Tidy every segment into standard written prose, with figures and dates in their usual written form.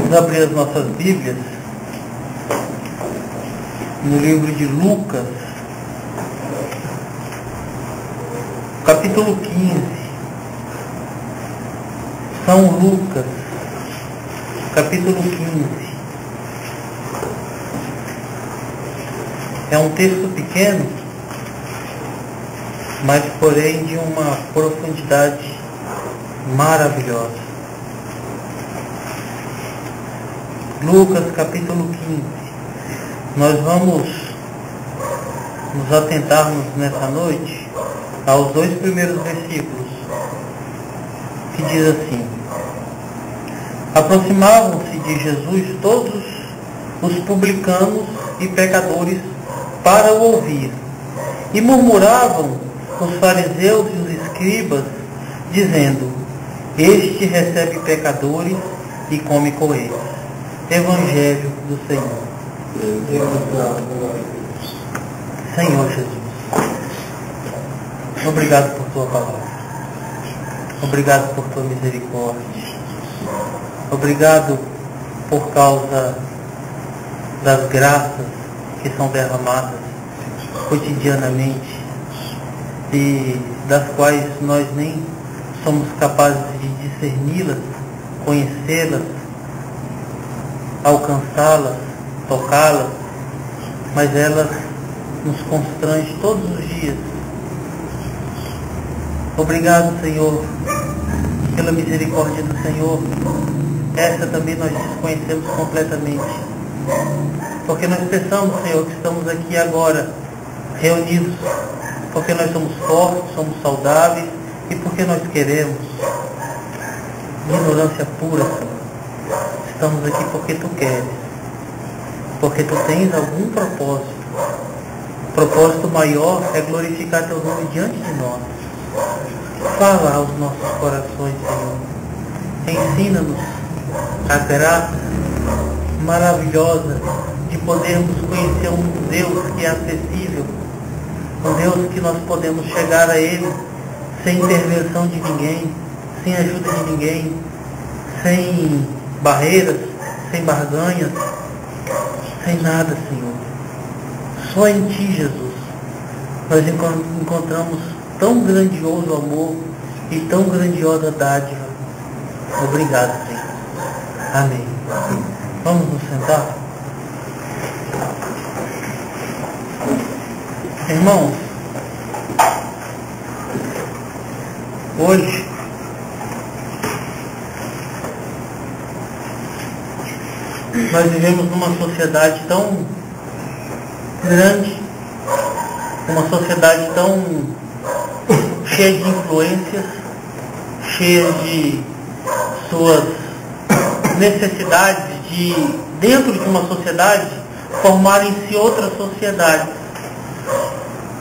Vamos abrir as nossas Bíblias no livro de Lucas, capítulo 15. São Lucas, capítulo 15. É um texto pequeno, mas porém de uma profundidade maravilhosa. Lucas capítulo 15. Nós vamos nos atentarmos nessa noite aos 2 primeiros versículos, que diz assim: aproximavam-se de Jesus todos os publicanos e pecadores para o ouvir, e murmuravam os fariseus e os escribas, dizendo: este recebe pecadores e come com eles. Evangelho do Senhor. Senhor Jesus, obrigado por tua palavra, obrigado por tua misericórdia, obrigado por causa das graças que são derramadas cotidianamente e das quais nós nem somos capazes de discerni-las, conhecê-las, alcançá-las, tocá-las, mas elas nos constrangem todos os dias. Obrigado, Senhor, pela misericórdia do Senhor. Essa também nós desconhecemos completamente, porque nós pensamos, Senhor, que estamos aqui agora reunidos porque nós somos fortes, somos saudáveis e porque nós queremos. Ignorância pura, Senhor. Estamos aqui porque tu queres, porque tu tens algum propósito. O propósito maior é glorificar teu nome diante de nós. Fala aos nossos corações, Senhor. Ensina-nos a graça maravilhosa de podermos conhecer um Deus que é acessível, um Deus que nós podemos chegar a Ele sem intervenção de ninguém, sem ajuda de ninguém, sem barreiras, sem barganhas, sem nada, Senhor. Só em Ti, Jesus, nós encontramos tão grandioso amor e tão grandiosa dádiva. Obrigado, Senhor. Amém. Vamos nos sentar? Irmãos, hoje nós vivemos numa sociedade tão grande, uma sociedade tão cheia de influências, cheia de suas necessidades de, dentro de uma sociedade, formarem-se outras sociedades.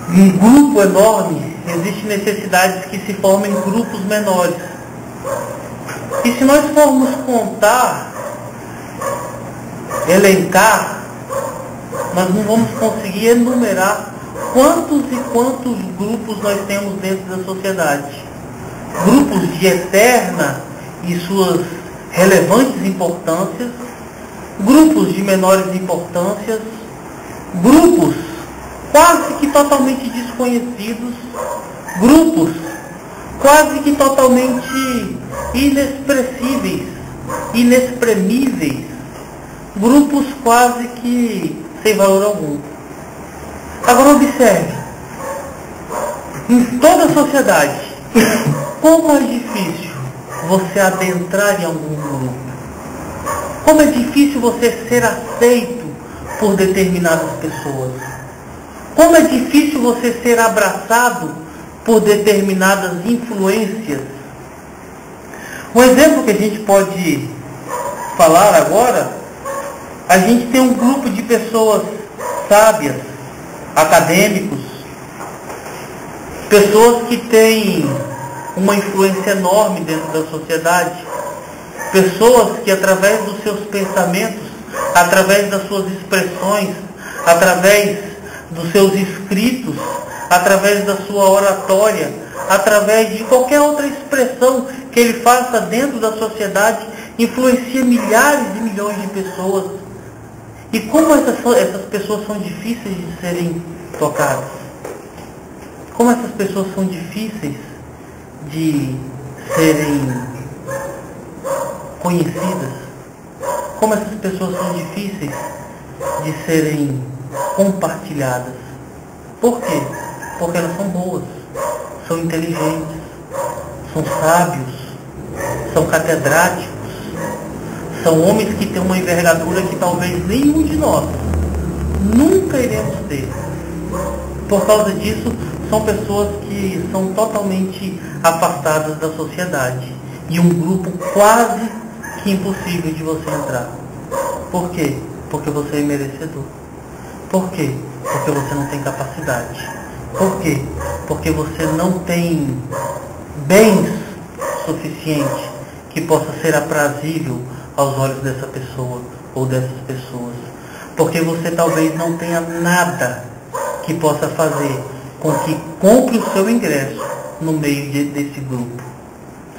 Um grupo enorme, existem necessidades que se formam em grupos menores. E se nós formos contar, elencar, nós não vamos conseguir enumerar quantos e quantos grupos nós temos dentro da sociedade. Grupos de eterna e suas relevantes importâncias, grupos de menores importâncias, grupos quase que totalmente desconhecidos, grupos quase que totalmente inexpressíveis, inexprimíveis, grupos quase que sem valor algum. Agora observe, em toda a sociedade, como é difícil você adentrar em algum grupo. Como é difícil você ser aceito por determinadas pessoas. Como é difícil você ser abraçado por determinadas influências. Um exemplo que a gente pode falar agora, a gente tem um grupo de pessoas sábias, acadêmicos, pessoas que têm uma influência enorme dentro da sociedade, pessoas que através dos seus pensamentos, através das suas expressões, através dos seus escritos, através da sua oratória, através de qualquer outra expressão que ele faça dentro da sociedade, influencia milhares de milhões de pessoas. E como essas pessoas são difíceis de serem tocadas? Como essas pessoas são difíceis de serem conhecidas? Como essas pessoas são difíceis de serem compartilhadas? Por quê? Porque elas são boas, são inteligentes, são sábios, são catedráticos, são homens que têm uma envergadura que talvez nenhum de nós nunca iremos ter. Por causa disso, são pessoas que são totalmente afastadas da sociedade e um grupo quase que impossível de você entrar. Por quê? Porque você é merecedor. Por quê? Porque você não tem capacidade. Por quê? Porque você não tem bens suficientes que possa ser aprazível aos olhos dessa pessoa ou dessas pessoas. Porque você talvez não tenha nada que possa fazer com que compre o seu ingresso no meio desse grupo.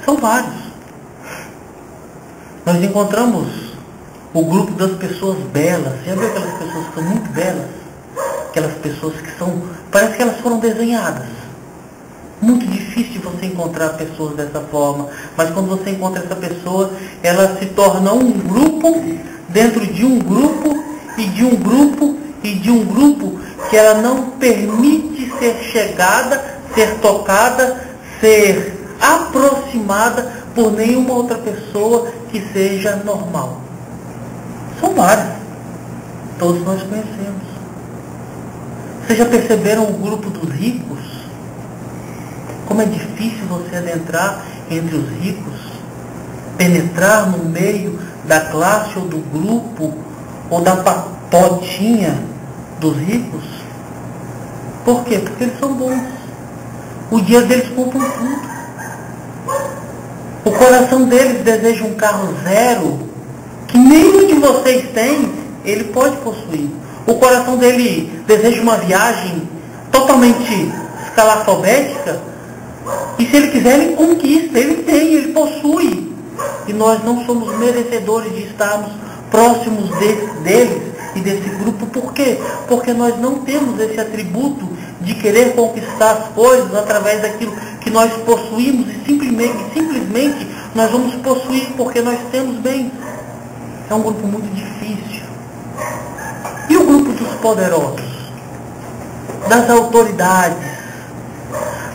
São vários. Nós encontramos o grupo das pessoas belas. Você já viu aquelas pessoas que são muito belas? Aquelas pessoas que são, parece que elas foram desenhadas. Muito difícil você encontrar pessoas dessa forma, mas quando você encontra essa pessoa, ela se torna um grupo dentro de um grupo e de um grupo e de um grupo que ela não permite ser chegada, ser tocada, ser aproximada por nenhuma outra pessoa que seja normal. São vários. Todos nós conhecemos. Vocês já perceberam o grupo dos ricos? Como é difícil você adentrar entre os ricos, penetrar no meio da classe ou do grupo ou da papotinha dos ricos. Por quê? Porque eles são bons. O dia deles compram tudo. O coração deles deseja um carro zero que nenhum de vocês tem, ele pode possuir. O coração dele deseja uma viagem totalmente escalafobética, e se ele quiser, ele conquista, ele tem, ele possui. E nós não somos merecedores de estarmos próximos deles e desse grupo. Por quê? Porque nós não temos esse atributo de querer conquistar as coisas através daquilo que nós possuímos, e simplesmente nós vamos possuir porque nós temos bens. É um grupo muito difícil. E o grupo dos poderosos? Das autoridades?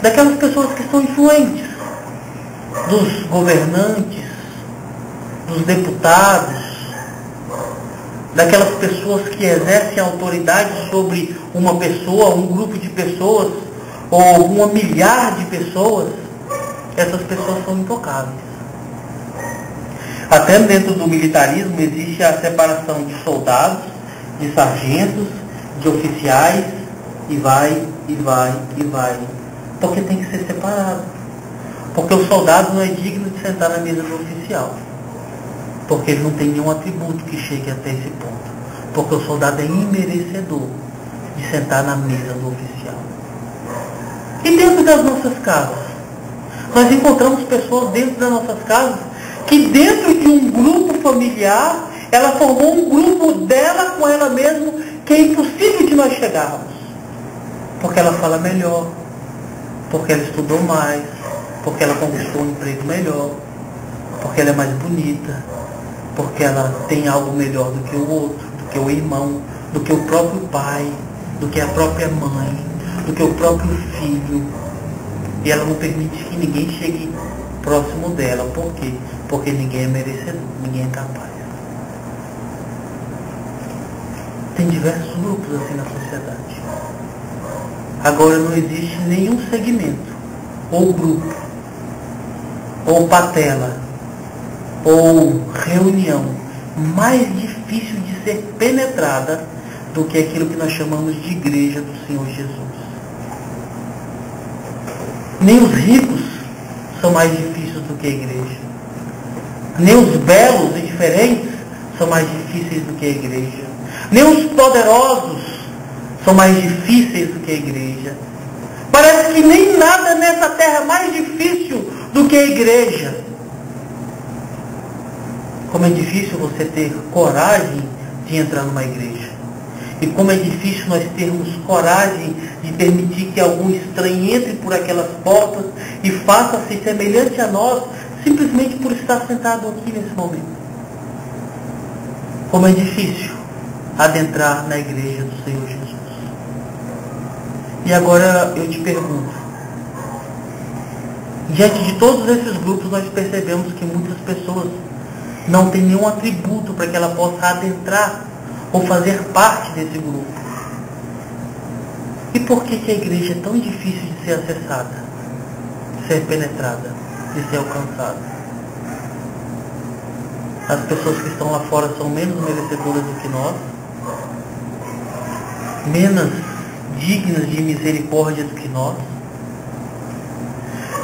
Daquelas pessoas que são influentes? Dos governantes? Dos deputados? Daquelas pessoas que exercem autoridade sobre uma pessoa, um grupo de pessoas, ou uma milhar de pessoas? Essas pessoas são intocáveis. Até dentro do militarismo existe a separação de soldados, de sargentos, de oficiais, e vai. Porque tem que ser separado. Porque o soldado não é digno de sentar na mesa do oficial. Porque ele não tem nenhum atributo que chegue até esse ponto. Porque o soldado é imerecedor de sentar na mesa do oficial. E dentro das nossas casas? Nós encontramos pessoas dentro das nossas casas que dentro de um grupo familiar, ela formou um grupo dela com ela mesma, que é impossível de nós chegarmos. Porque ela fala melhor, porque ela estudou mais, porque ela conquistou um emprego melhor, porque ela é mais bonita, porque ela tem algo melhor do que o outro, do que o irmão, do que o próprio pai, do que a própria mãe, do que o próprio filho. E ela não permite que ninguém chegue próximo dela. Por quê? Porque ninguém é merecedor, ninguém é capaz. Tem diversos grupos assim na sociedade. Agora não existe nenhum segmento, ou grupo, ou patela, ou reunião mais difícil de ser penetrada do que aquilo que nós chamamos de igreja do Senhor Jesus. Nem os ricos são mais difíceis do que a igreja. Nem os belos e diferentes são mais difíceis do que a igreja. Nem os poderosos são mais difíceis do que a igreja. Parece que nem nada nessa terra é mais difícil do que a igreja. Como é difícil você ter coragem de entrar numa igreja. E como é difícil nós termos coragem de permitir que algum estranho entre por aquelas portas e faça-se semelhante a nós, simplesmente por estar sentado aqui nesse momento. Como é difícil adentrar na igreja do Senhor Jesus. E agora eu te pergunto, diante de todos esses grupos nós percebemos que muitas pessoas não têm nenhum atributo para que ela possa adentrar ou fazer parte desse grupo. E por que a igreja é tão difícil de ser acessada, de ser penetrada, de ser alcançada? As pessoas que estão lá fora são menos merecedoras do que nós, menos dignas de misericórdia do que nós,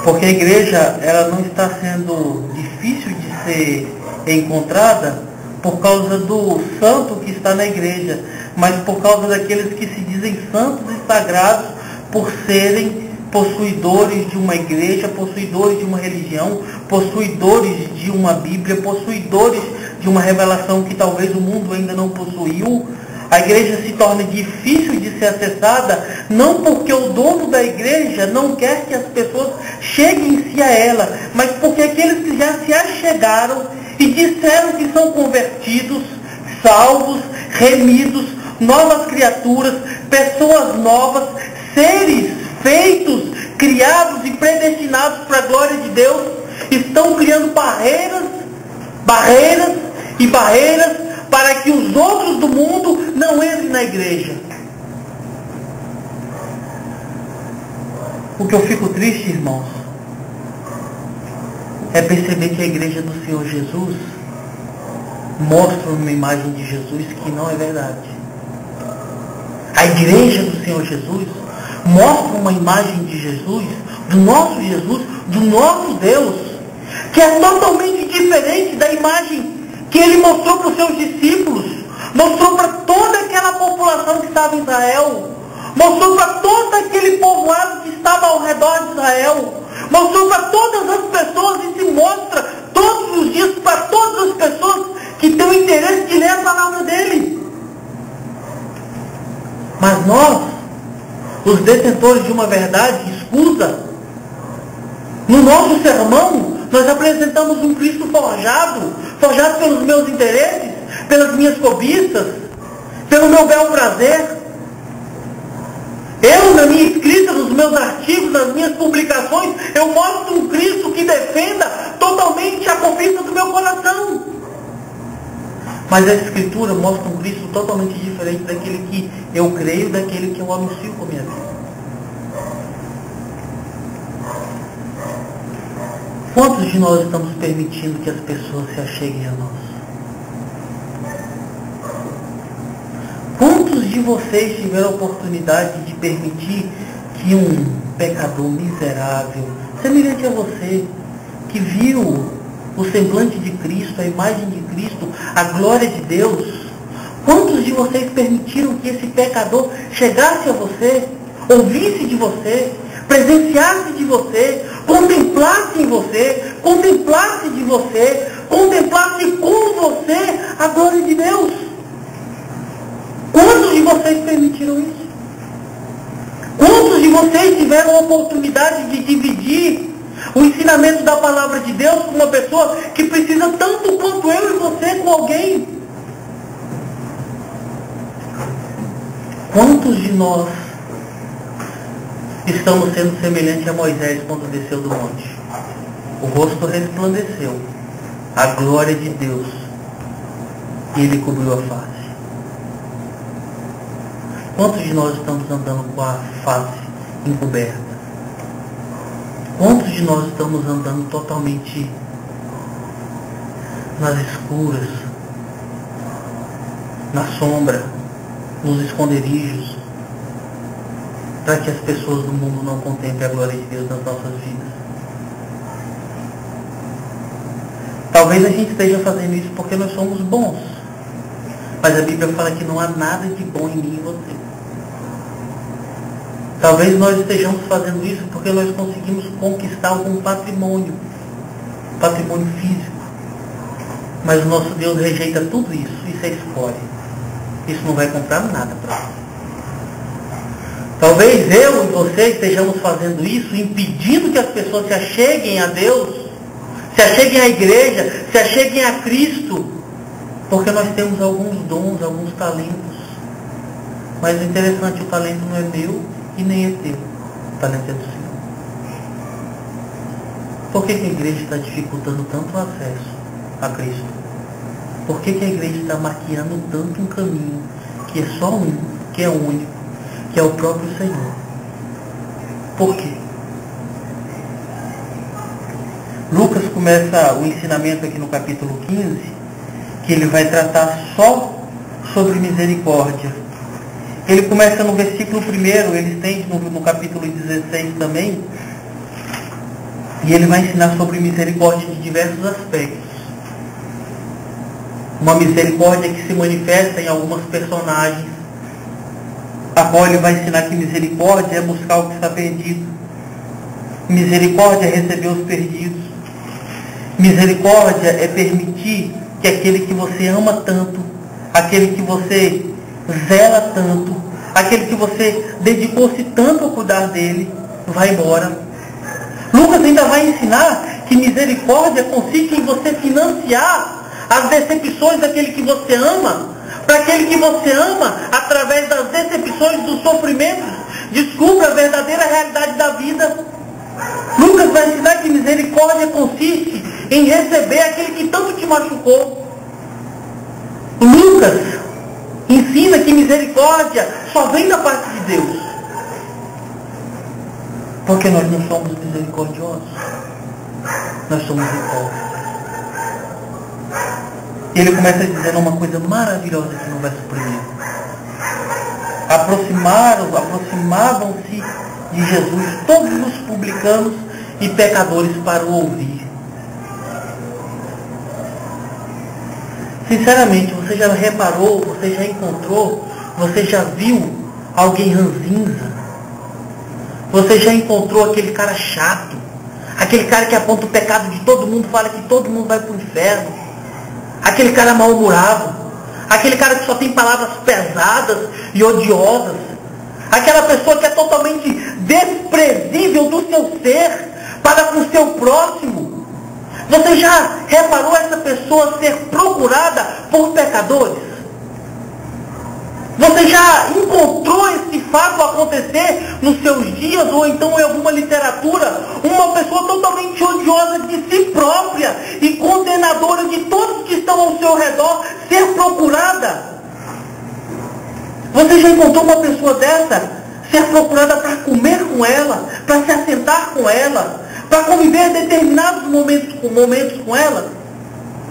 porque a igreja ela não está sendo difícil de ser encontrada por causa do santo que está na igreja, mas por causa daqueles que se dizem santos e sagrados por serem possuidores de uma igreja, possuidores de uma religião, possuidores de uma Bíblia, possuidores de uma revelação que talvez o mundo ainda não possuiu. A igreja se torna difícil de ser acessada, não porque o dono da igreja não quer que as pessoas cheguem-se a ela, mas porque aqueles que já se achegaram e disseram que são convertidos, salvos, remidos, novas criaturas, pessoas novas, seres feitos, criados e predestinados para a glória de Deus, estão criando barreiras para que os outros do mundo não entrem na igreja. O que eu fico triste, irmãos, é perceber que a igreja do Senhor Jesus mostra uma imagem de Jesus que não é verdade. A igreja do Senhor Jesus mostra uma imagem de Jesus, do nosso Deus, que é totalmente diferente da imagem que ele mostrou para os seus discípulos, mostrou para toda aquela população que estava em Israel, mostrou para todo aquele povoado que estava ao redor de Israel, mostrou para todas as pessoas e se mostra todos os dias para todas as pessoas que têm o interesse de ler a palavra dele. Mas nós, os detentores de uma verdade escusa, no nosso sermão, nós apresentamos um Cristo forjado pelos meus interesses, pelas minhas cobiças, pelo meu bel prazer. Eu, na minha escrita, nos meus artigos, nas minhas publicações, eu mostro um Cristo que defenda totalmente a confiança do meu coração. Mas a Escritura mostra um Cristo totalmente diferente daquele que eu creio, daquele que eu anuncio com a minha vida. Quantos de nós estamos permitindo que as pessoas se acheguem a nós? Quantos de vocês tiveram a oportunidade de permitir que um pecador miserável, semelhante a você, que viu o semblante de Cristo, a imagem de Cristo, a glória de Deus, quantos de vocês permitiram que esse pecador chegasse a você, ouvisse de você, presenciasse de você, contemplasse em você, contemplasse de você, contemplasse com você a glória de Deus? Quantos de vocês permitiram isso? Quantos de vocês tiveram a oportunidade de dividir o ensinamento da palavra de Deus com uma pessoa que precisa tanto quanto eu e você com alguém? Quantos de nós estamos sendo semelhantes a Moisés quando desceu do monte? O rosto resplandeceu, a glória de Deus, e ele cobriu a face. Quantos de nós estamos andando com a face encoberta? Quantos de nós estamos andando totalmente nas escuras, na sombra, nos esconderijos, para que as pessoas do mundo não contemplem a glória de Deus nas nossas vidas? Talvez a gente esteja fazendo isso porque nós somos bons, mas a Bíblia fala que não há nada de bom em mim e em você. Talvez nós estejamos fazendo isso porque nós conseguimos conquistar algum patrimônio físico. Mas o nosso Deus rejeita tudo isso. Isso é escória. Isso não vai comprar nada para nós. Talvez eu e você estejamos fazendo isso, impedindo que as pessoas se acheguem a Deus, se acheguem à igreja, se acheguem a Cristo, porque nós temos alguns dons, alguns talentos. Mas o interessante, o talento não é meu e nem é teu. O talento é do Senhor. Por que a igreja está dificultando tanto o acesso a Cristo? Por que a igreja está maquiando tanto um caminho que é só um, que é único, que é o próprio Senhor? Por quê? Lucas começa o ensinamento aqui no capítulo 15, que ele vai tratar só sobre misericórdia. Ele começa no versículo 1, ele estende no capítulo 16 também, e ele vai ensinar sobre misericórdia de diversos aspectos. Uma misericórdia que se manifesta em algumas personagens, a qual ele vai ensinar que misericórdia é buscar o que está perdido. Misericórdia é receber os perdidos. Misericórdia é permitir que aquele que você ama tanto, aquele que você zela tanto, aquele que você dedicou-se tanto a cuidar dele, vai embora. Lucas ainda vai ensinar que misericórdia consiste em você financiar as decepções daquele que você ama, para aquele que você ama, através das decepções, dos sofrimentos, descubra a verdadeira realidade da vida. Lucas vai ensinar que misericórdia consiste em receber aquele que tanto te machucou. Lucas ensina que misericórdia só vem da parte de Deus. Porque nós não somos misericordiosos. Nós somos hipócritas. E ele começa dizendo uma coisa maravilhosa aqui no verso 1. Aproximavam-se de Jesus todos os publicanos e pecadores para o ouvir. Sinceramente, você já reparou, você já encontrou, você já viu alguém ranzinza? Você já encontrou aquele cara chato? Aquele cara que aponta o pecado de todo mundo, fala que todo mundo vai para o inferno? Aquele cara mal-humorado? Aquele cara que só tem palavras pesadas e odiosas? Aquela pessoa que é totalmente desprezível do seu ser para com o seu próximo? Você já reparou essa pessoa ser procurada por pecadores? Você já encontrou esse fato acontecer nos seus dias ou então em alguma literatura? Uma pessoa totalmente odiosa de si própria e condenadora de todos que estão ao seu redor ser procurada? Você já encontrou uma pessoa dessa ser procurada para comer com ela, para se assentar com ela, para conviver determinados momentos com ela?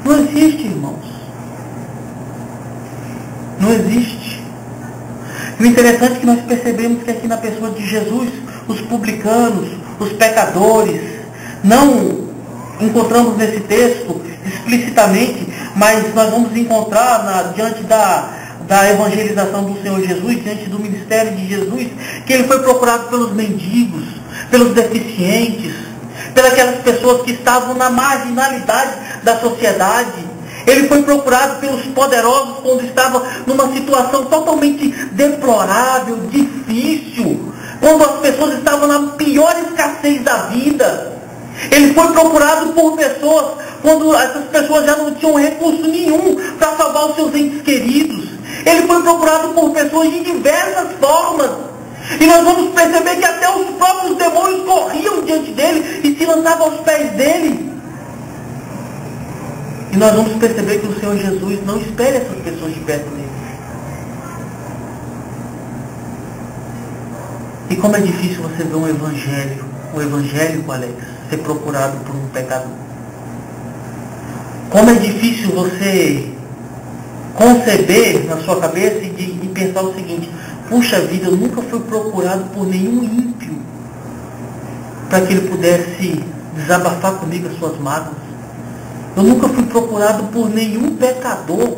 Não existe, irmãos. Não existe. E o interessante é que nós percebemos que aqui na pessoa de Jesus, os publicanos, os pecadores, não encontramos nesse texto explicitamente, mas nós vamos encontrar diante da evangelização do Senhor Jesus, diante do ministério de Jesus, que ele foi procurado pelos mendigos, pelos deficientes, pelas pessoas que estavam na marginalidade da sociedade. Ele foi procurado pelos poderosos quando estava numa situação totalmente deplorável, difícil, quando as pessoas estavam na pior escassez da vida. Ele foi procurado por pessoas quando essas pessoas já não tinham recurso nenhum para salvar os seus entes queridos. Ele foi procurado por pessoas de diversas formas. E nós vamos perceber que até os próprios demônios corriam diante dele e se lançavam aos pés dele. E nós vamos perceber que o Senhor Jesus não espera essas pessoas de perto dele. E como é difícil você ver um evangélico, Alex, ser procurado por um pecador. Como é difícil você conceber na sua cabeça e pensar o seguinte: puxa vida, eu nunca fui procurado por nenhum ímpio para que ele pudesse desabafar comigo as suas mágoas. Eu nunca fui procurado por nenhum pecador.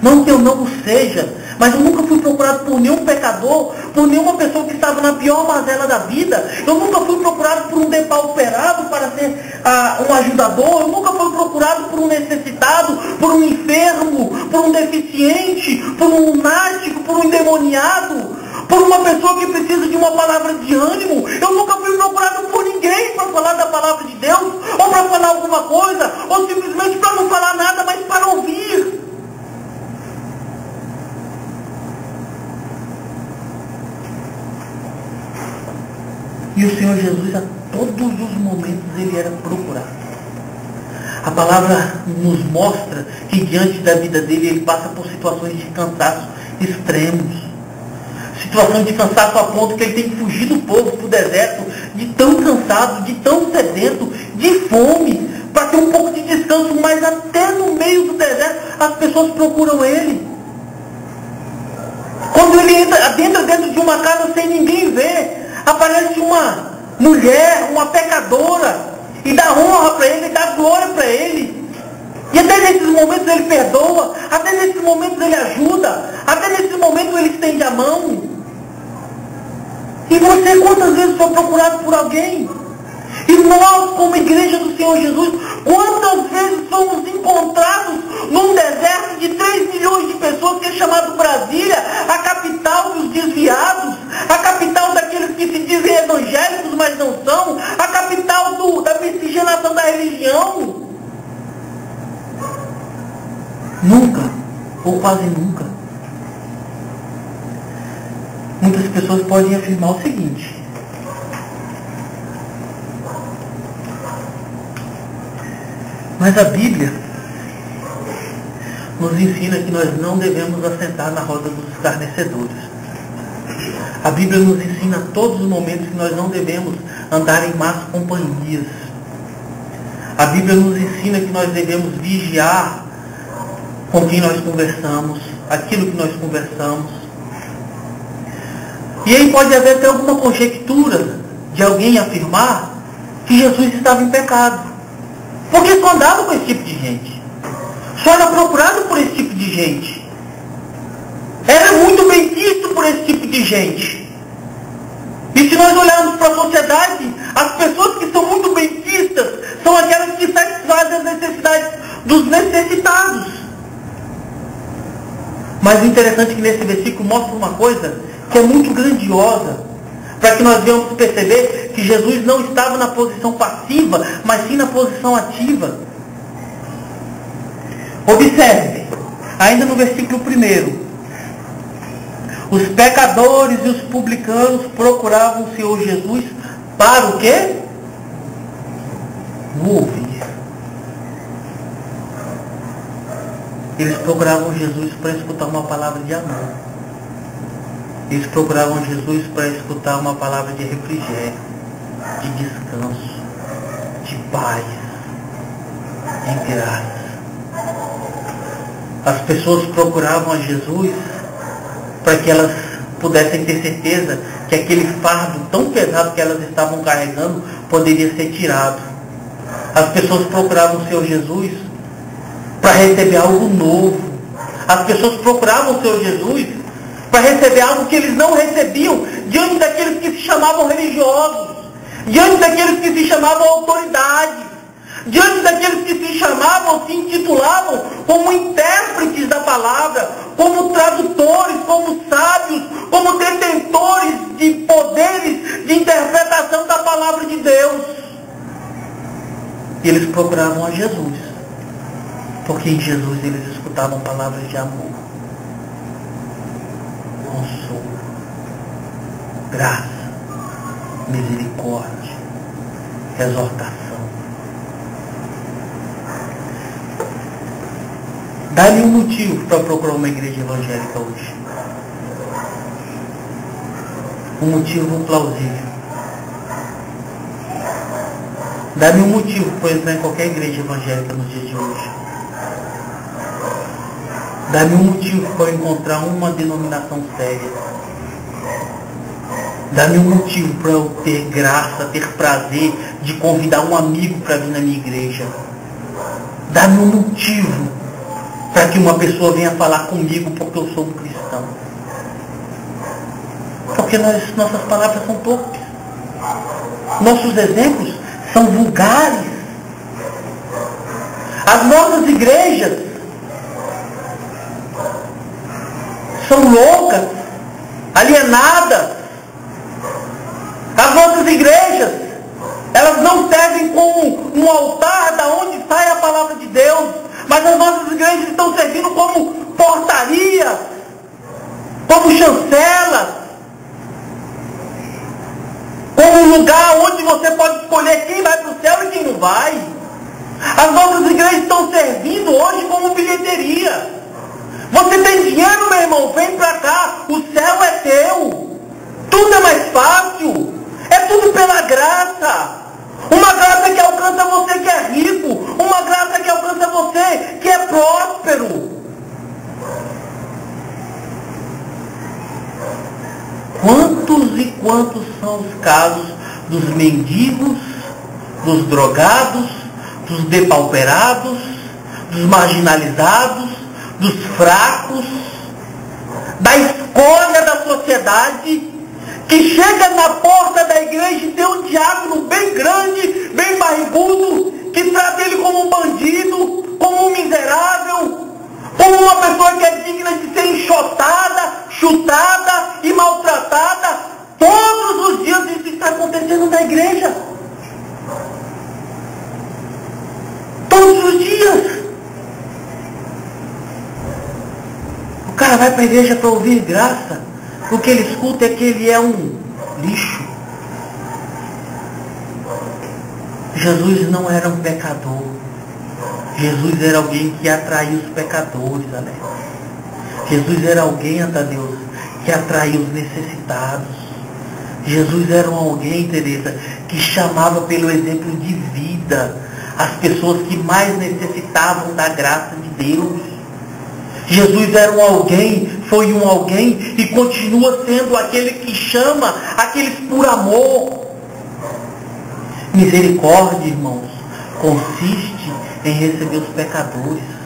Não que eu não o seja, mas eu nunca fui procurado por nenhum pecador, por nenhuma pessoa que estava na pior mazela da vida. Eu nunca fui procurado por um depauperado para ser um ajudador. Eu nunca fui procurado por um necessitado necessitado, por um enfermo, por um deficiente, por um lunático, por um endemoniado, por uma pessoa que precisa de uma palavra de ânimo. Eu nunca fui procurado por ninguém para falar da palavra de Deus, ou para falar alguma coisa, ou simplesmente para não falar nada, mas para ouvir. E o Senhor Jesus, a todos os momentos, ele era procurado. A palavra nos mostra que diante da vida dele, ele passa por situações de cansaço extremos. Situação de cansaço a ponto que ele tem que fugir do povo para o deserto, de tão cansado, de tão sedento, de fome, para ter um pouco de descanso, mas até no meio do deserto as pessoas procuram ele. Quando ele entra dentro de uma casa sem ninguém ver, aparece uma mulher, uma pecadora, e dá honra para ele, dá glória para ele. E até nesses momentos ele perdoa, até nesses momentos ele ajuda, até nesses momentos ele estende a mão. E você, quantas vezes foi procurado por alguém? E nós, como igreja do Senhor Jesus, quantas vezes fomos encontrados num deserto de 3 milhões de pessoas, que é chamado Brasília, a capital dos desviados, a capital daqueles que se dizem evangélicos, mas não são, a capital da miscigenação da religião. Nunca, ou quase nunca, muitas pessoas podem afirmar o seguinte: mas a Bíblia nos ensina que nós não devemos assentar na roda dos escarnecedores. A Bíblia nos ensina a todos os momentos que nós não devemos andar em más companhias. A Bíblia nos ensina que nós devemos vigiar com quem nós conversamos, aquilo que nós conversamos. E aí pode haver até alguma conjectura de alguém afirmar que Jesus estava em pecado, porque só andava com esse tipo de gente, só era procurado por esse tipo de gente, era muito bem visto por esse tipo de gente. E se nós olharmos para a sociedade, as pessoas que são muito bem vistas são aquelas que satisfazem as necessidades dos necessitados. Mas o interessante é que nesse versículo mostra uma coisa que é muito grandiosa, para que nós venhamos perceber que Jesus não estava na posição passiva, mas sim na posição ativa. Observe, ainda no versículo 1, os pecadores e os publicanos procuravam o Senhor Jesus para o quê? O ouvir. Eles procuravam Jesus para escutar uma palavra de amor. Eles procuravam Jesus para escutar uma palavra de refrigério, de descanso, de paz, de graça. As pessoas procuravam a Jesus para que elas pudessem ter certeza que aquele fardo tão pesado que elas estavam carregando poderia ser tirado. As pessoas procuravam o Senhor Jesus para receber algo novo. As pessoas procuravam o Senhor Jesus para receber algo que eles não recebiam diante daqueles que se chamavam religiosos, diante daqueles que se chamavam autoridades, diante daqueles que se chamavam, se intitulavam como intérpretes da palavra, como tradutores, como sábios, como detentores de poderes de interpretação da palavra de Deus. E eles procuravam a Jesus, porque em Jesus eles escutavam palavras de amor, consolo, graça, misericórdia, exortação. Dá-lhe um motivo para procurar uma igreja evangélica hoje. Um motivo plausível. Dá-me um motivo para entrar em qualquer igreja evangélica nos dias de hoje. Dá-me um motivo para eu encontrar uma denominação séria. Dá-me um motivo para eu ter graça, ter prazer de convidar um amigo para vir na minha igreja. Dá-me um motivo para que uma pessoa venha falar comigo porque eu sou um cristão. Porque nossas palavras são torpes. Nossos exemplos são vulgares. As nossas igrejas são loucas, alienadas. As nossas igrejas, elas não servem como um altar da onde sai a palavra de Deus, mas as nossas igrejas estão servindo como portarias, como chancelas, como um lugar onde você pode escolher quem vai para o céu e quem não vai. As nossas igrejas estão servindo hoje como bilheteria. Você tem dinheiro, meu irmão? Vem para cá. O céu é teu. Tudo é mais fácil. É tudo pela graça. Uma graça que alcança você que é rico. Uma graça que alcança você que é próspero. Quantos e quantos são os casos dos mendigos, dos drogados, dos depauperados, dos marginalizados, dos fracos, da escória da sociedade, que chega na porta da igreja e tem um diácono bem grande, bem barrigudo, que trata ele como um bandido, como um miserável, como uma pessoa que é digna de ser enxotada, chutada e maltratada. Todos os dias isso está acontecendo na igreja. Todos os dias. O cara vai para a igreja para ouvir graça. O que ele escuta é que ele é um lixo. Jesus não era um pecador. Jesus era alguém que atraía os pecadores, Alex. Jesus era alguém, Deus, que atraía os necessitados. Jesus era alguém, Teresa, que chamava pelo exemplo de vida as pessoas que mais necessitavam da graça de Deus. Jesus era foi um alguém e continua sendo aquele que chama aqueles por amor. Misericórdia, irmãos, consiste em receber os pecadores.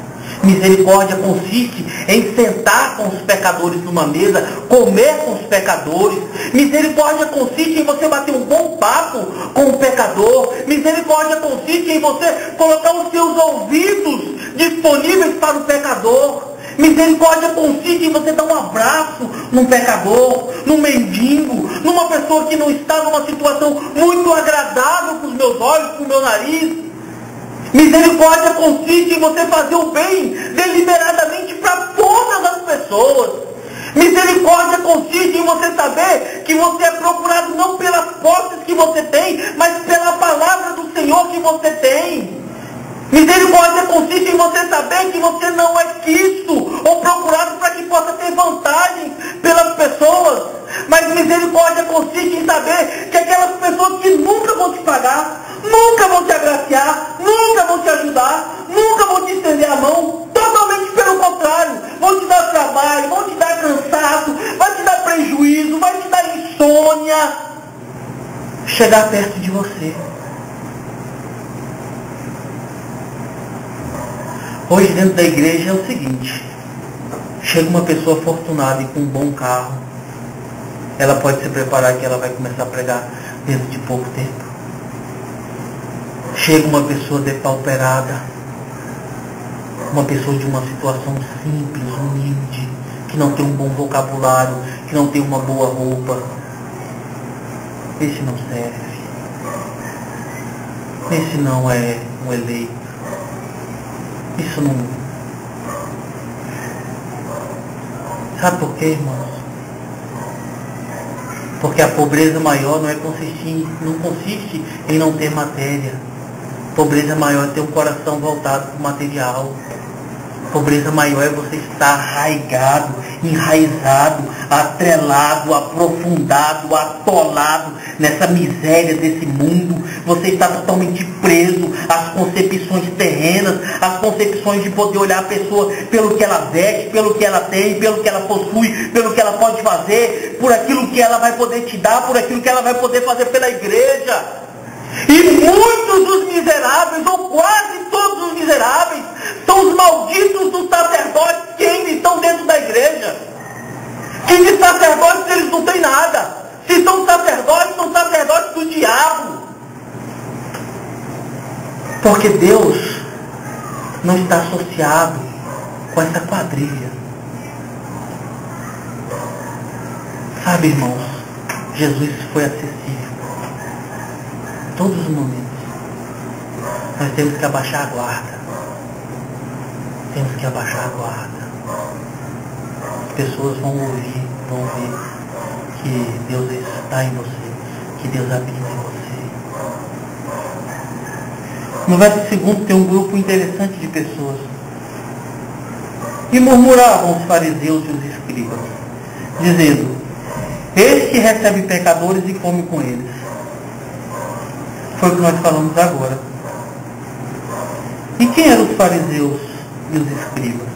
Misericórdia consiste em sentar com os pecadores numa mesa, comer com os pecadores. Misericórdia consiste em você bater um bom papo com o pecador. Misericórdia consiste em você colocar os seus ouvidos disponíveis para o pecador. Misericórdia consiste em você dar um abraço num pecador, num mendigo, numa pessoa que não está numa situação muito agradável para os meus olhos, para o meu nariz. Misericórdia consiste em você fazer o bem deliberadamente para todas as pessoas. Misericórdia consiste em você saber que você é procurado não pelas posses que você tem, mas pela palavra do Senhor que você tem. Misericórdia consiste em você saber que você não é quisto ou procurado para que possa ter vantagem pelas pessoas. Mas misericórdia consiste em saber que aquelas pessoas que nunca vão te pagar, nunca vão te agraciar, nunca vão te ajudar, nunca vão te estender a mão, totalmente pelo contrário, vão te dar trabalho, vão te dar cansaço, vai te dar prejuízo, vai te dar insônia, chegar perto de você. Hoje dentro da igreja é o seguinte, chega uma pessoa afortunada e com um bom carro, ela pode se preparar que ela vai começar a pregar dentro de pouco tempo. Chega uma pessoa depauperada, uma pessoa de uma situação simples, humilde, que não tem um bom vocabulário, que não tem uma boa roupa. Esse não serve. Esse não é um eleito. Isso não... Sabe por quê, irmãos? Porque a pobreza maior não consiste em não ter matéria. Pobreza maior é ter um coração voltado para o material. Pobreza maior é você estar arraigado, enraizado, atrelado, aprofundado, atolado nessa miséria desse mundo. Você está totalmente preso às concepções terrenas, às concepções de poder olhar a pessoa pelo que ela veste, pelo que ela tem, pelo que ela possui, pelo que ela pode fazer, por aquilo que ela vai poder te dar, por aquilo que ela vai poder fazer pela igreja. E muitos dos miseráveis, ou quase todos os miseráveis, são os malditos dos sacerdotes que ainda estão dentro da igreja. Que de sacerdotes eles não têm nada. Se são sacerdotes do diabo. Porque Deus não está associado com essa quadrilha. Sabe, irmãos, Jesus foi acessível em todos os momentos. Nós temos que abaixar a guarda. Temos que abaixar a guarda. As pessoas vão ouvir, vão ver que Deus está em você, que Deus habita em você. No verso 2 tem um grupo interessante de pessoas. E murmuravam os fariseus e os escribas, dizendo: este recebe pecadores e come com eles. Foi o que nós falamos agora. E quem eram os fariseus e os escribas?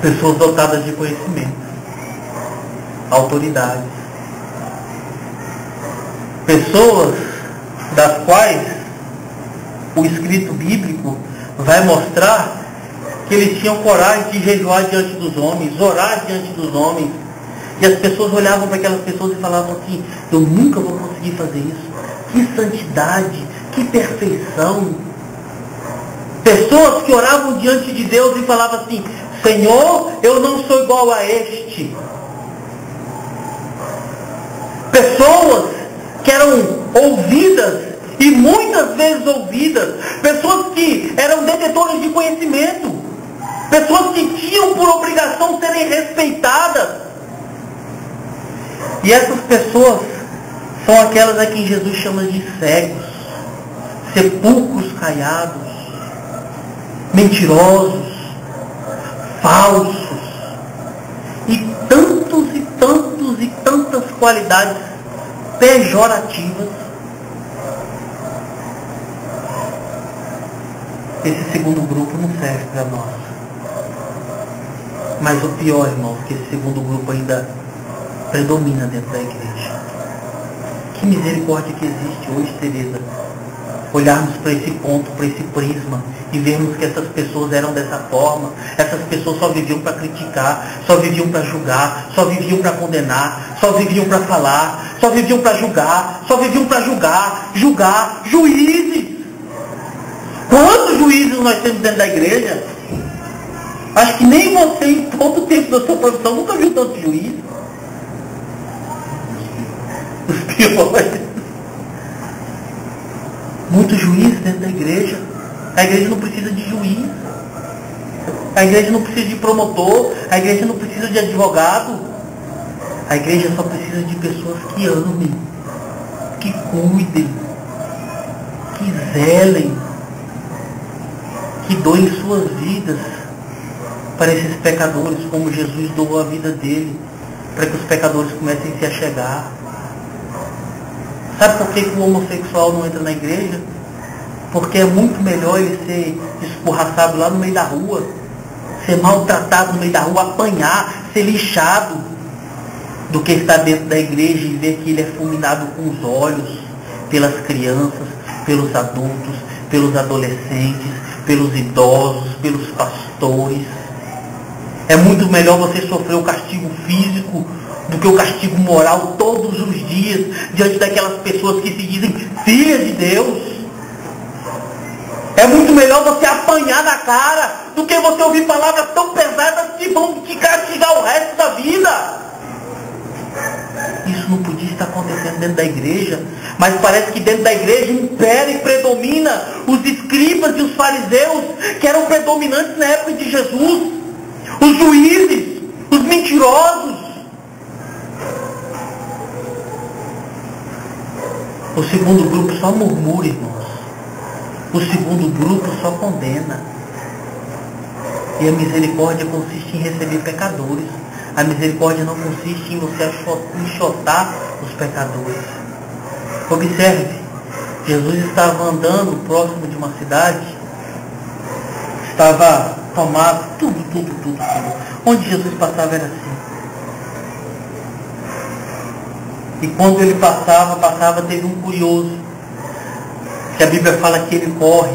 Pessoas dotadas de conhecimento, autoridades. Pessoas das quais o escrito bíblico vai mostrar que eles tinham coragem de jejuar diante dos homens, orar diante dos homens. E as pessoas olhavam para aquelas pessoas e falavam assim: eu nunca vou conseguir fazer isso. Que santidade, que perfeição. Pessoas que oravam diante de Deus e falavam assim: Senhor, eu não sou igual a este. Pessoas que eram ouvidas, e muitas vezes ouvidas, pessoas que eram detentores de conhecimento, pessoas que tinham por obrigação serem respeitadas. E essas pessoas são aquelas a quem Jesus chama de cegos, sepulcros caiados, mentirosos, falsos, e tantas qualidades pejorativas. Esse segundo grupo não serve para nós. Mas o pior, irmãos, que esse segundo grupo ainda predomina dentro da igreja. Que misericórdia que existe hoje, Teresa, olharmos para esse ponto, para esse prisma, e vermos que essas pessoas eram dessa forma. Essas pessoas só viviam para criticar, só viviam para julgar, só viviam para condenar, só viviam para falar, só viviam para julgar, só viviam para julgar, juízes. Quantos juízes nós temos dentro da igreja? Acho que nem você, em todo o tempo da sua profissão, nunca viu tanto juiz. Os piores. Muitos juízes dentro da igreja. A igreja não precisa de juiz. A igreja não precisa de promotor. A igreja não precisa de advogado. A igreja só precisa de pessoas que amem, que cuidem, que zelem, que doem suas vidas para esses pecadores, como Jesus doou a vida dele, para que os pecadores comecem a se achegar. Sabe por que o homossexual não entra na igreja? Porque é muito melhor ele ser escorraçado lá no meio da rua, ser maltratado no meio da rua, apanhar, ser lixado, do que estar dentro da igreja e ver que ele é fulminado com os olhos pelas crianças, pelos adultos, pelos adolescentes, pelos idosos, pelos pastores. É muito melhor você sofrer o castigo físico do que o castigo moral todos os dias, diante daquelas pessoas que se dizem filhas de Deus. É muito melhor você apanhar na cara do que você ouvir palavras tão pesadas que vão te castigar o resto da vida. Isso não podia estar acontecendo dentro da igreja, mas parece que dentro da igreja impera e predomina os escribas e os fariseus, que eram predominantes na época de Jesus, os juízes, os mentirosos. O segundo grupo só murmura, irmãos. O segundo grupo só condena. E a misericórdia consiste em receber pecadores. A misericórdia não consiste em você enxotar os pecadores. Observe, Jesus estava andando próximo de uma cidade, estava tomado, tudo. Onde Jesus passava era assim. E quando ele passava, teve um curioso, que a Bíblia fala que ele corre,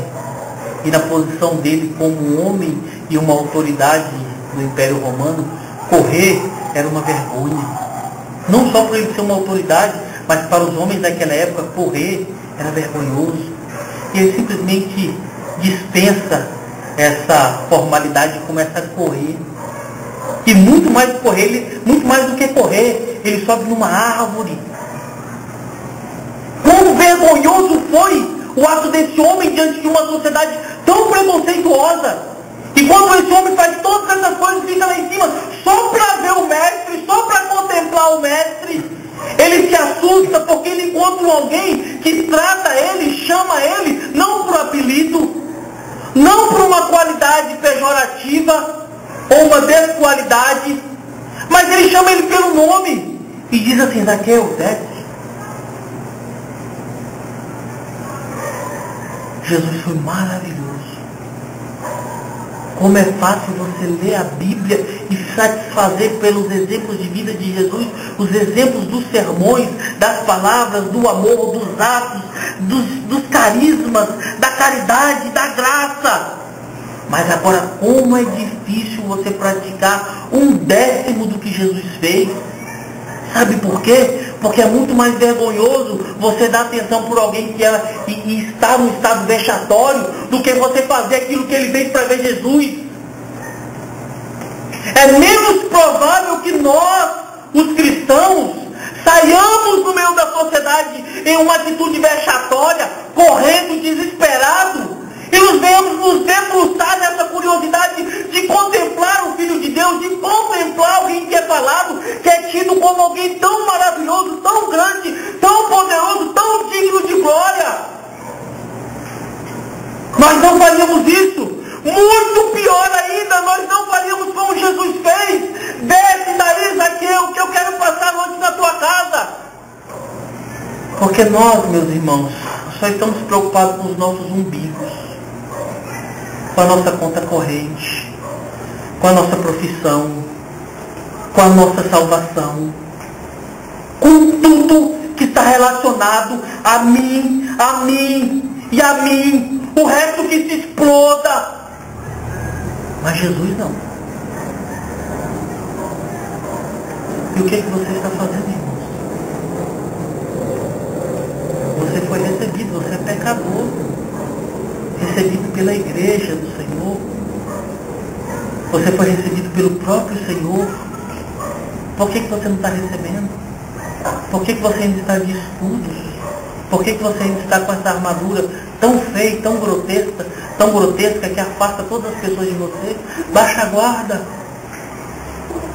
e na posição dele como homem e uma autoridade do Império Romano, correr era uma vergonha. Não só por ele ser uma autoridade, mas para os homens daquela época, correr era vergonhoso. E ele simplesmente dispensa essa formalidade e começa a correr. E muito mais do que correr, ele sobe numa árvore. Quão vergonhoso foi o ato desse homem diante de uma sociedade tão preconceituosa. E quando esse homem faz todas essas coisas, fica lá em cima, só para ver o mestre, só para contemplar o mestre, ele se assusta porque ele encontra alguém que trata ele, chama ele, não por apelido, não por uma qualidade pejorativa ou uma desqualidade, mas ele chama ele pelo nome e diz assim: Zaqueu, desce. Jesus foi maravilhoso. Como é fácil você ler a Bíblia e se satisfazer pelos exemplos de vida de Jesus, os exemplos dos sermões, das palavras, do amor, dos atos, dos carismas, da caridade, da graça. Mas agora, como é difícil você praticar 1/10 do que Jesus fez. Sabe por quê? Porque é muito mais vergonhoso você dar atenção por alguém que está num estado vexatório do que você fazer aquilo que ele fez para ver Jesus. É menos provável que nós, os cristãos, saiamos no meio da sociedade em uma atitude vexatória, correndo, desesperado, e nos venhamos nos debruçar nessa curiosidade de contemplar o Filho de Deus, de contemplar alguém que é falado, que é tido como alguém tão maravilhoso, tão grande, tão poderoso, tão digno de glória. Nós não faríamos isso. Muito pior ainda, nós não faríamos como Jesus fez. Desce daí, Zaqueu, que eu quero passar a noite na tua casa. Porque nós, meus irmãos, só estamos preocupados com os nossos umbigos, com a nossa conta corrente, com a nossa profissão, com a nossa salvação, com tudo que está relacionado a mim e a mim. O resto que se exploda. Mas Jesus não. E o que você está fazendo, irmãos? Você foi recebido, você é pecador, recebido pela igreja do Senhor. Você foi recebido pelo próprio Senhor. Por que você não está recebendo? Por que você ainda está de escudos? Por que você ainda está com essa armadura tão feia, tão grotesca que afasta todas as pessoas de você? Baixa a guarda.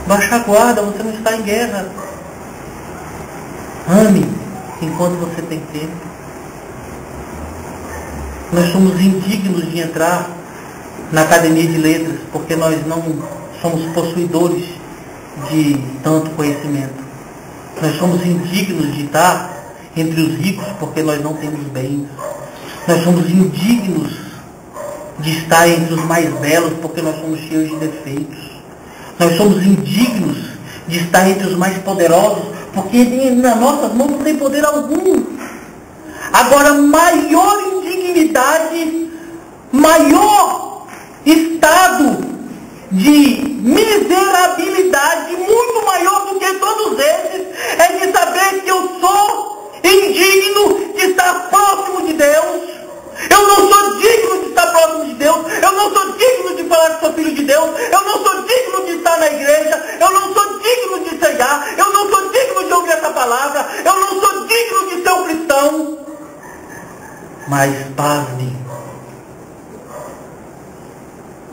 Baixa a guarda, você não está em guerra. Ame enquanto você tem tempo. Nós somos indignos de entrar na academia de letras, porque nós não somos possuidores de tanto conhecimento. Nós somos indignos de estar entre os ricos, porque nós não temos bens. Nós somos indignos de estar entre os mais belos, porque nós somos cheios de defeitos. Nós somos indignos de estar entre os mais poderosos, porque nas nossas mãos não tem poder algum. Agora, maior indignidade, maior estado de miserabilidade, muito maior do que todos esses, é de saber que eu sou indigno de estar próximo de Deus. Eu não sou digno de estar próximo de Deus. Eu não sou digno de falar que sou filho de Deus. Eu não sou digno de estar na igreja. Eu não sou digno de ceiar. Eu não sou digno de ouvir essa palavra. Eu não sou digno de ser um cristão. Mas, pasmem,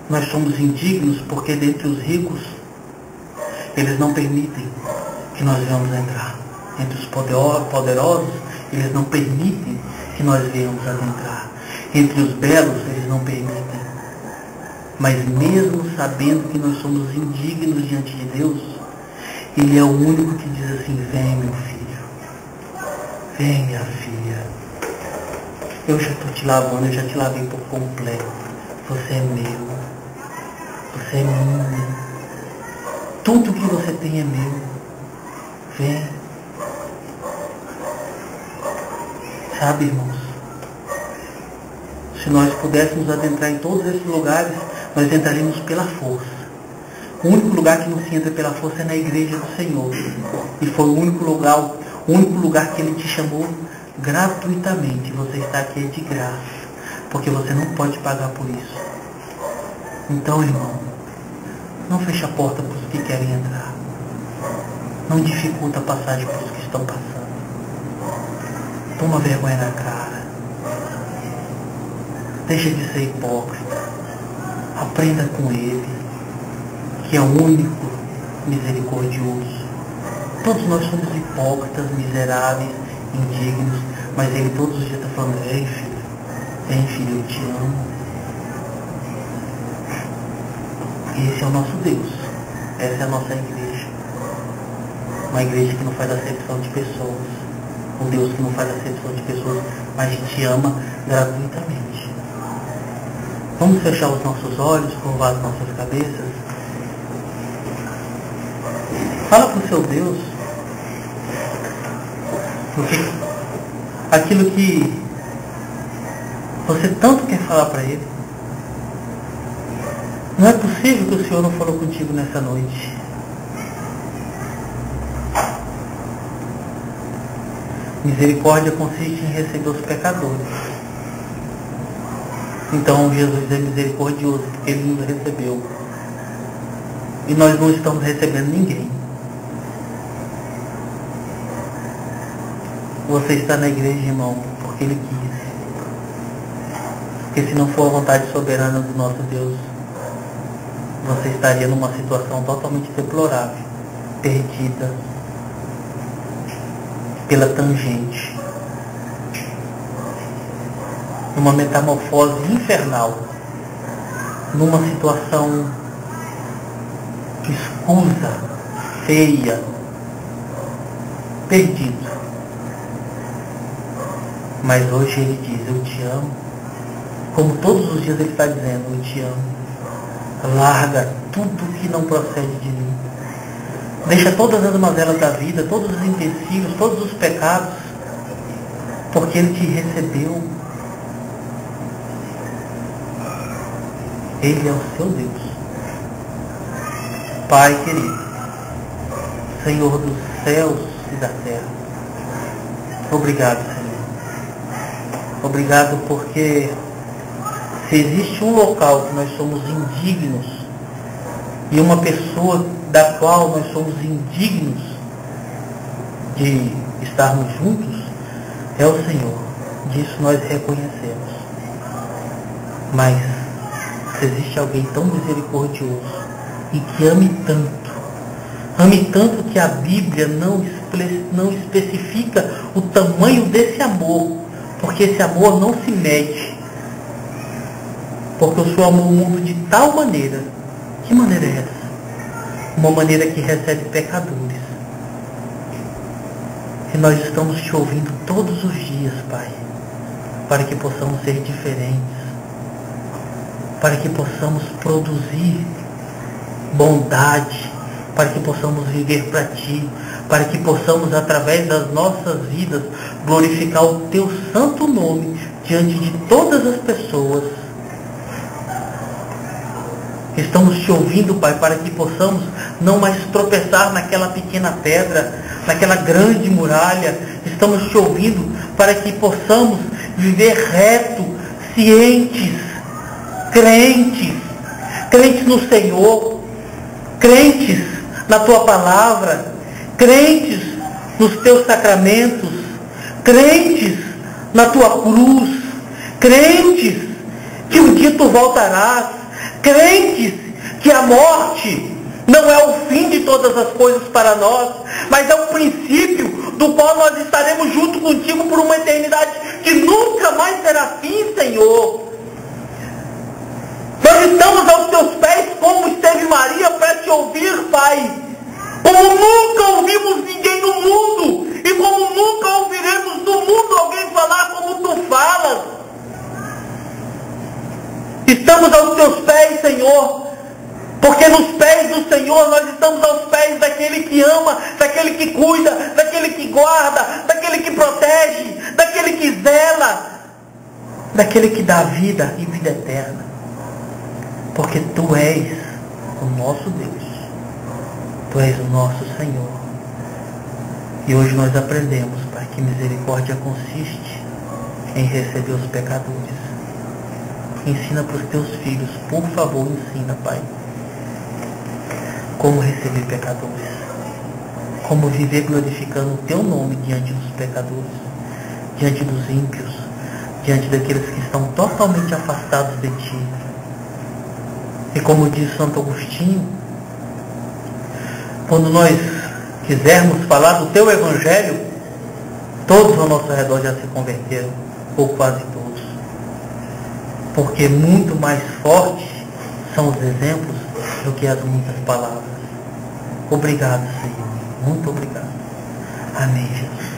nós somos indignos porque dentre os ricos, eles não permitem que nós venhamos entrar. Entre os poderosos, eles não permitem que nós venhamos adentrar. Entre os belos, eles não permitem. Mas mesmo sabendo que nós somos indignos diante de Deus, Ele é o único que diz assim: vem, meu filho. Vem, minha filha. Eu já estou te lavando, eu já te lavei por completo. Você é meu. Você é minha. Tudo que você tem é meu. Vem. Sabe, irmãos? Se nós pudéssemos adentrar em todos esses lugares, nós entraríamos pela força. O único lugar que não se entra pela força é na igreja do Senhor. E foi o único lugar que Ele te chamou gratuitamente. Você está aqui de graça. porque você não pode pagar por isso. Então, irmão, não feche a porta para os que querem entrar. Não dificulta a passagem para os que estão passando. Toma vergonha na cara. Deixa de ser hipócrita. Aprenda com Ele, que é o único misericordioso. Todos nós somos hipócritas, miseráveis, indignos, mas Ele todos os dias está falando: ei filho, eu te amo. Esse é o nosso Deus. Essa é a nossa igreja. Uma igreja que não faz acepção de pessoas. Um Deus que não faz acepção de pessoas, mas que te ama gratuitamente. Vamos fechar os nossos olhos, curvar as nossas cabeças. Fala para o seu Deus. Porque aquilo que você tanto quer falar para Ele. Não é possível que o Senhor não falou contigo nessa noite. Misericórdia consiste em receber os pecadores. Então Jesus é misericordioso, porque Ele nos recebeu. E nós não estamos recebendo ninguém. Você está na igreja, irmão, porque Ele quis. Porque se não for a vontade soberana do nosso Deus, você estaria numa situação totalmente deplorável, perdida pela tangente, numa metamorfose infernal, numa situação escusa, feia, perdido. Mas hoje Ele diz: eu te amo. Como todos os dias Ele está dizendo: eu te amo. Larga tudo que não procede de mim. Deixa todas as mazelas da vida, todos os empecilhos, todos os pecados, porque Ele te recebeu. Ele é o seu Deus. Pai querido, Senhor dos céus e da terra, obrigado, Senhor. Obrigado porque se existe um local que nós somos indignos e uma pessoa da qual nós somos indignos de estarmos juntos, é o Senhor. Disso nós reconhecemos. Mas se existe alguém tão misericordioso e que ame tanto que a Bíblia não especifica o tamanho desse amor, porque esse amor não se mede. Porque o Senhor amou o mundo de tal maneira. Que maneira é essa? Uma maneira que recebe pecadores. E nós estamos te ouvindo todos os dias, Pai, para que possamos ser diferentes, para que possamos produzir bondade, para que possamos viver para Ti, para que possamos, através das nossas vidas, glorificar o Teu santo nome diante de todas as pessoas. Estamos te ouvindo, Pai, para que possamos não mais tropeçar naquela pequena pedra, naquela grande muralha. Estamos te ouvindo para que possamos viver reto, cientes, crentes no Senhor, crentes na Tua palavra, crentes nos Teus sacramentos, crentes na Tua cruz, crentes que um dia Tu voltarás, crentes que a morte não é o fim de todas as coisas para nós, mas é o princípio do qual nós estaremos junto contigo por uma eternidade que nunca mais será fim, Senhor. Nós estamos aos Teus pés como esteve Maria para Te ouvir, Pai. Como nunca ouvimos ninguém no mundo e como nunca ouviremos no mundo alguém falar como Tu falas. Estamos aos Teus pés, Senhor, porque nos pés do Senhor nós estamos aos pés daquele que ama, daquele que cuida, daquele que guarda, daquele que protege, daquele que zela, daquele que dá vida e vida eterna. Porque Tu és o nosso Deus, Tu és o nosso Senhor. E hoje nós aprendemos, Pai, que misericórdia consiste em receber os pecadores. Ensina para os teus filhos, por favor, ensina, Pai, como receber pecadores, como viver glorificando o teu nome diante dos pecadores, diante dos ímpios, diante daqueles que estão totalmente afastados de ti. E como diz Santo Agostinho, quando nós quisermos falar do teu evangelho, todos ao nosso redor já se converteram, ou quase todos. Porque muito mais fortes são os exemplos do que as muitas palavras. Obrigado, Senhor. Muito obrigado. Amém, Jesus.